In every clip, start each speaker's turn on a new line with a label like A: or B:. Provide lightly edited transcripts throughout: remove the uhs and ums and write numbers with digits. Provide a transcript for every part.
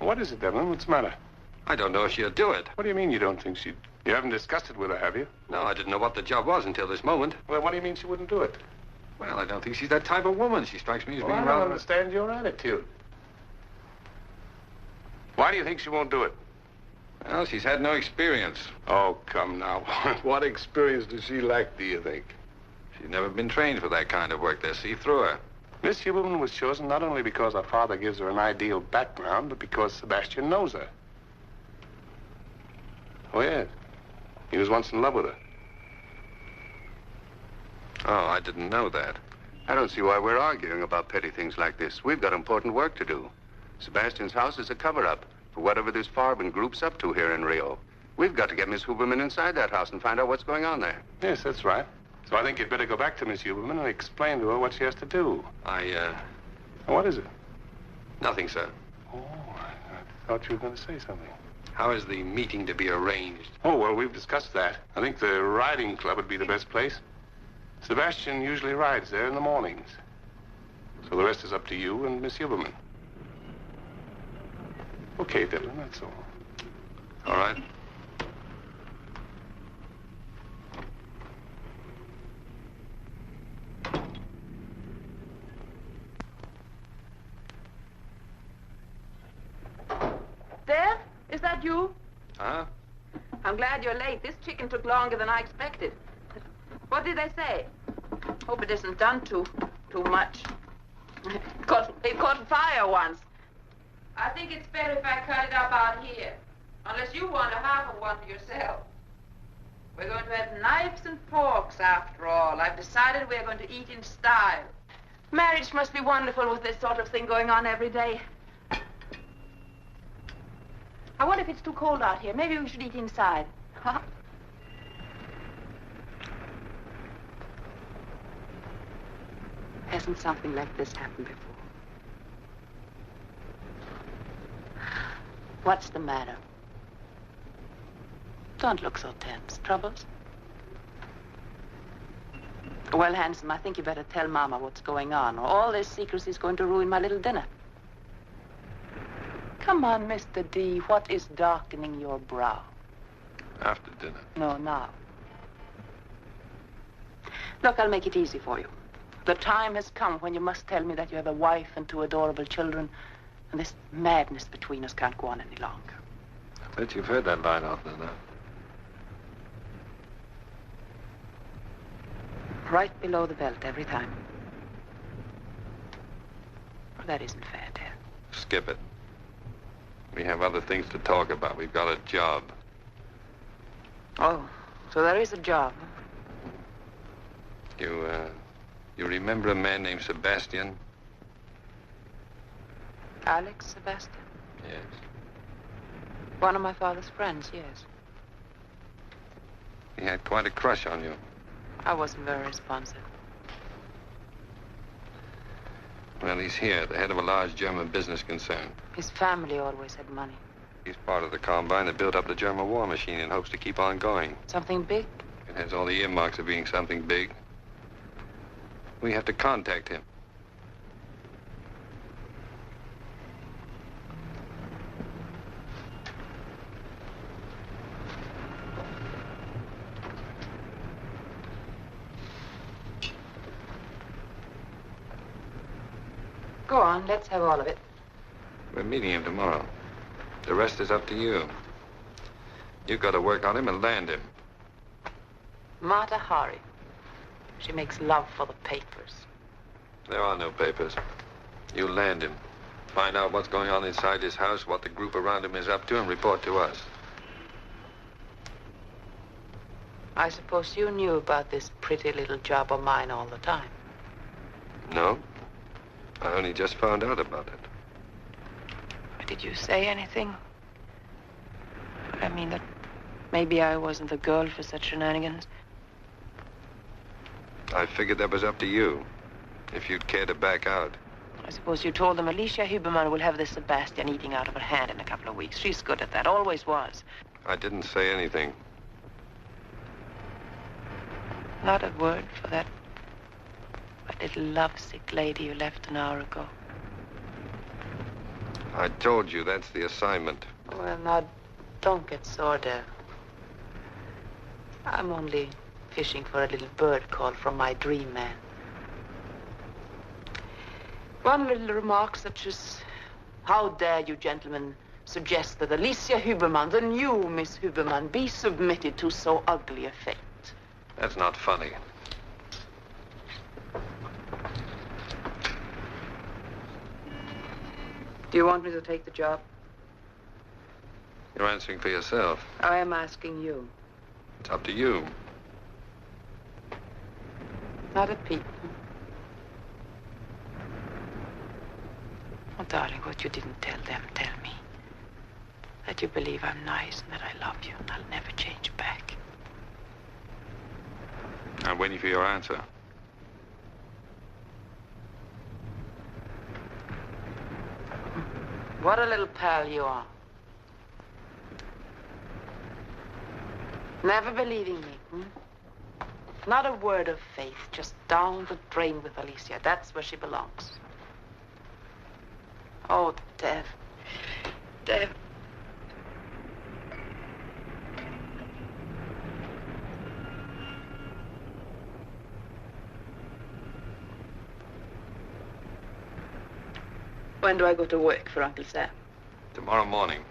A: What is it, Devlin? What's the matter?
B: I don't know if she'll do it.
A: What do you mean you don't think she'd... You haven't discussed it with her, have you?
B: No, I didn't know what the job was until this moment.
A: Well, what do you mean she wouldn't do it?
B: Well, I don't think she's that type of woman. She strikes me as being
A: I
B: rather...
A: don't understand your attitude. Why do you think she won't do it?
B: Well, she's had no experience.
A: Oh, come now. What experience does she lack, do you think?
B: She's never been trained for that kind of work. They'll see through her.
A: Miss Huberman was chosen not only because her father gives her an ideal background, but because Sebastian knows her. Oh, yes. He was once in love with her.
B: Oh, I didn't know that.
C: I don't see why we're arguing about petty things like this. We've got important work to do. Sebastian's house is a cover-up for whatever this Farben group's up to here in Rio. We've got to get Miss Huberman inside that house and find out what's going on there.
A: Yes, that's right. So I think you'd better go back to Miss Huberman and explain to her what she has to do.
B: What
A: is it?
B: Nothing, sir.
A: Oh, I thought you were going to say something.
B: How is the meeting to be arranged?
A: Oh, well, we've discussed that. I think the riding club would be the best place. Sebastian usually rides there in the mornings. So the rest is up to you and Miss Huberman. Okay, Devlin, that's all.
B: All right.
D: Dev, is that you?
B: Huh?
D: I'm glad you're late. This chicken took longer than I expected. What did they say? Hope it isn't done too much. It caught fire once. I think it's better if I cut it up out here. Unless you want a half of one yourself. We're going to have knives and forks after all. I've decided we're going to eat in style. Marriage must be wonderful with this sort of thing going on every day. I wonder if it's too cold out here. Maybe we should eat inside. Hasn't something like this happened before? What's the matter? Don't look so tense. Troubles? Well, handsome, I think you better tell Mama what's going on, or all this secrecy is going to ruin my little dinner. Come on, Mr. D. What is darkening your brow?
B: After dinner.
D: No, now. Look, I'll make it easy for you. The time has come when you must tell me that you have a wife and 2 adorable children, and this madness between us can't go on any longer.
B: I bet you've heard that line often enough.
D: Right below the belt every time. Well, that isn't fair, dear.
B: Skip it. We have other things to talk about. We've got a job.
D: Oh, so there is a job.
B: You remember a man named Sebastian?
D: Alex Sebastian?
B: Yes.
D: One of my father's friends, yes.
B: He had quite a crush on you.
D: I wasn't very responsive.
B: Well, he's here, the head of a large German business concern.
D: His family always had money.
B: He's part of the combine that built up the German war machine and hopes to keep on going.
D: Something big?
B: It has all the earmarks of being something big. We have to contact him.
D: Go on, let's have all of it.
B: We're meeting him tomorrow. The rest is up to you. You've got to work on him and land him.
D: Mata Hari. She makes love for the papers.
B: There are no papers. You land him. Find out what's going on inside his house, what the group around him is up to, and report to us.
D: I suppose you knew about this pretty little job of mine all the time.
B: No. I only just found out about it.
D: Did you say anything? I mean that maybe I wasn't the girl for such shenanigans.
B: I figured that was up to you, if you'd care to back out.
D: I suppose you told them Alicia Huberman will have this Sebastian eating out of her hand in a couple of weeks. She's good at that, always was.
B: I didn't say anything.
D: Not a word for that little lovesick lady you left an hour ago.
B: I told you that's the assignment.
D: Well, now, don't get sore, Dev. I'm only fishing for a little bird call from my dream man. One little remark such as, how dare you gentlemen suggest that Alicia Huberman, the new Miss Huberman, be submitted to so ugly a fate?
B: That's not funny.
D: Do you want me to take the job?
B: You're answering for yourself.
D: I am asking you.
B: It's up to you.
D: Not a peep. Oh, darling, what you didn't tell them, tell me. That you believe I'm nice and that I love you and I'll never change back.
B: I'm waiting for your answer.
D: What a little pal you are. Never believing me, hmm? Not a word of faith, just down the drain with Alicia. That's where she belongs. Oh, Dev. Dev. When do I go to work for Uncle Sam?
B: Tomorrow morning.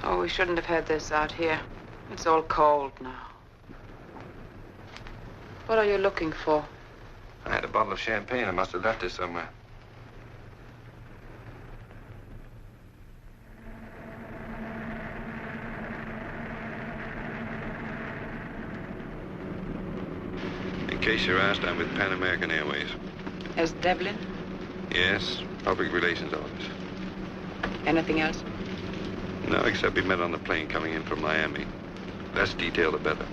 D: Oh, we shouldn't have had this out here. It's all cold now. What are you looking for?
B: I had a bottle of champagne. I must have left it somewhere. In case you're asked, I'm with Pan American Airways.
D: As Devlin?
B: Yes, public relations office.
D: Anything else?
B: No, except we met on the plane coming in from Miami. Less detail, the better.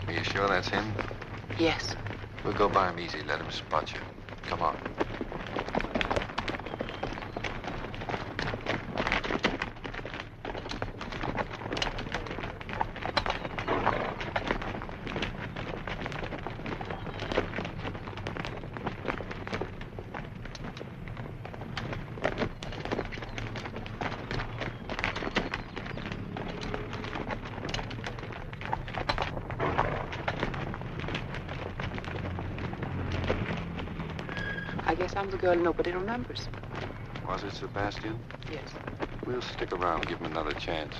B: Are you sure that's him?
D: Yes.
B: We'll go by him easy. Let him spot you. Come on.
D: I guess I'm the girl nobody remembers.
B: Was it Sebastian?
D: Yes.
B: We'll stick around and give him another chance.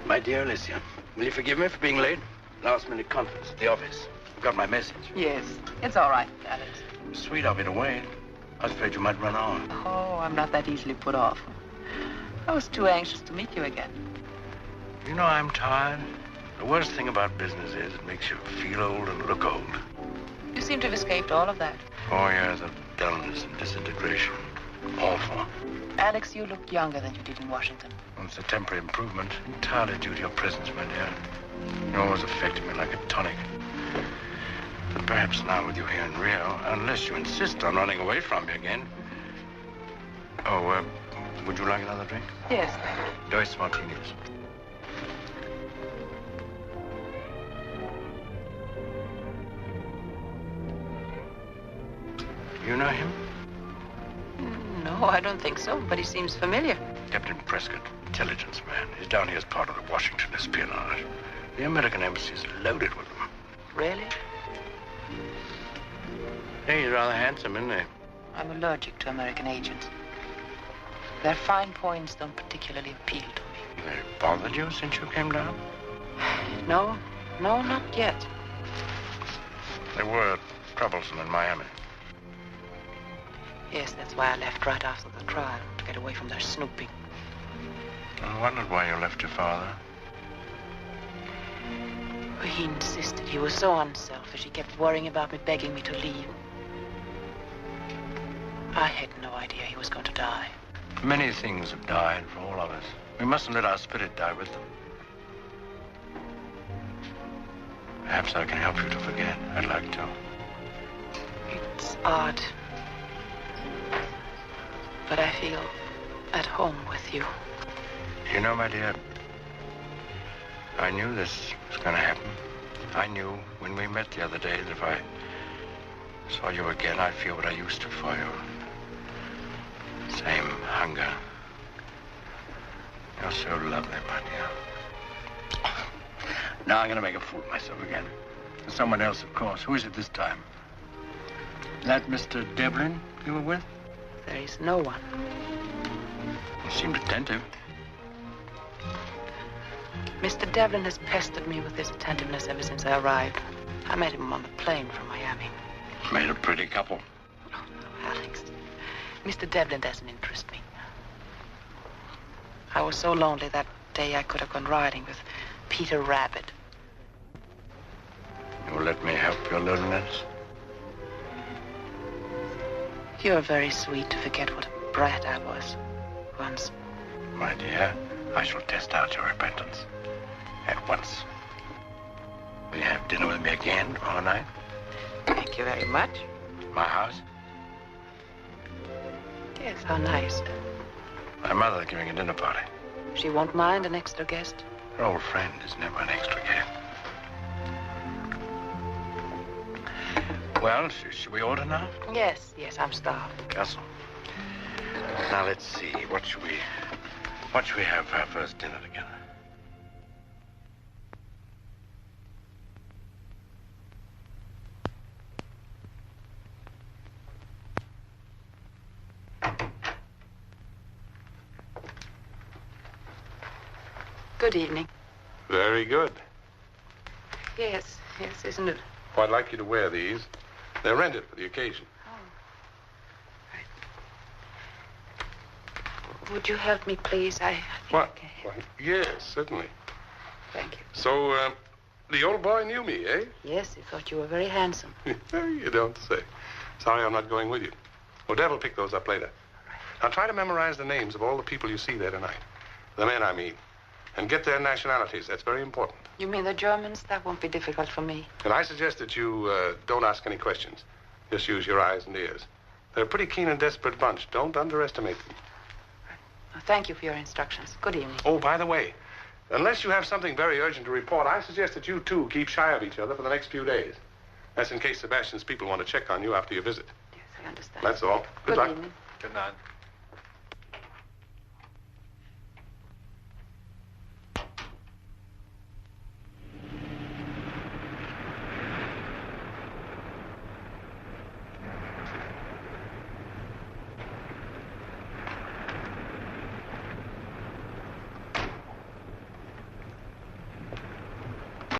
E: My dear Alicia, will you forgive me for being late? Last-minute conference at the office. You got my message.
D: Yes. It's all right, Alex.
E: Sweet of you to wait. I was afraid you might run on.
D: Oh, I'm not that easily put off. I was too anxious to meet you again.
E: You know I'm tired. The worst thing about business is it makes you feel old and look old.
D: You seem to have escaped all of that.
E: 4 years of dullness and disintegration. Awful.
D: Alex, you look younger than you did in Washington.
E: It's a temporary improvement, entirely due to your presence, my dear. You always affected me like a tonic. But perhaps now with you here in Rio, unless you insist on running away from me again. Oh, would you like another drink?
D: Yes.
E: Dos martinis. You know him?
D: No, I don't think so, but he seems familiar.
E: Captain Prescott, intelligence man. He's down here as part of the Washington espionage. The American embassy's loaded with them.
D: Really?
E: Hey, he's rather handsome, isn't he?
D: I'm allergic to American agents. Their fine points don't particularly appeal to me.
E: They bothered you since you came down?
D: No, not yet.
E: They were troublesome in Miami.
D: Yes, that's why I left right after the trial, to get away from their snooping.
E: I wondered why you left your father.
D: He insisted. He was so unselfish. He kept worrying about me, begging me to leave. I had no idea he was going to die.
E: Many things have died for all of us. We mustn't let our spirit die with them. Perhaps I can help you to forget. I'd like to.
D: It's odd. But I feel at home with you.
E: You know, my dear, I knew this was going to happen. I knew when we met the other day that if I saw you again, I'd feel what I used to for you. Same hunger. You're so lovely, my dear. Now I'm going to make a fool of myself again. Someone else, of course. Who is it this time? That Mr. Devlin you were with?
D: There is no one.
E: You seemed attentive.
D: Mr. Devlin has pestered me with his attentiveness ever since I arrived. I met him on the plane from Miami.
E: Made a pretty couple.
D: Oh, no, Alex. Mr. Devlin doesn't interest me. I was so lonely that day I could have gone riding with Peter Rabbit.
E: You'll let me help your loneliness?
D: You're very sweet to forget what a brat I was once.
E: My dear, I shall test out your repentance at once. Will you have dinner with me again tomorrow night?
D: Thank you very much.
E: My house?
D: Yes, how nice.
E: My mother's giving a dinner party.
D: She won't mind an extra guest.
E: Her old friend is never an extra guest. Well, should we order now?
D: Yes, I'm starved.
E: Castle. Now let's see. What should we have for our first dinner together?
D: Good evening.
A: Very good.
D: Yes, isn't it?
A: Oh, I'd like you to wear these. They're rented for the occasion.
D: Would you help me, please? I think
A: What? Why, yes, certainly.
D: Thank you.
A: So, the old boy knew me, eh?
D: Yes, he thought you were very handsome.
A: You don't say. Sorry I'm not going with you. Odette will pick those up later. Now, try to memorize the names of all the people you see there tonight. The men, I mean. And get their nationalities. That's very important.
D: You mean the Germans? That won't be difficult for me.
A: And I suggest that you don't ask any questions. Just use your eyes and ears. They're a pretty keen and desperate bunch. Don't underestimate them.
D: Thank you for your instructions. Good evening.
A: Oh, by the way, unless you have something very urgent to report, I suggest that you two keep shy of each other for the next few days. That's in case Sebastian's people want to check on you after your visit.
D: Yes, I understand.
A: That's all. Good luck.
D: Evening.
B: Good night.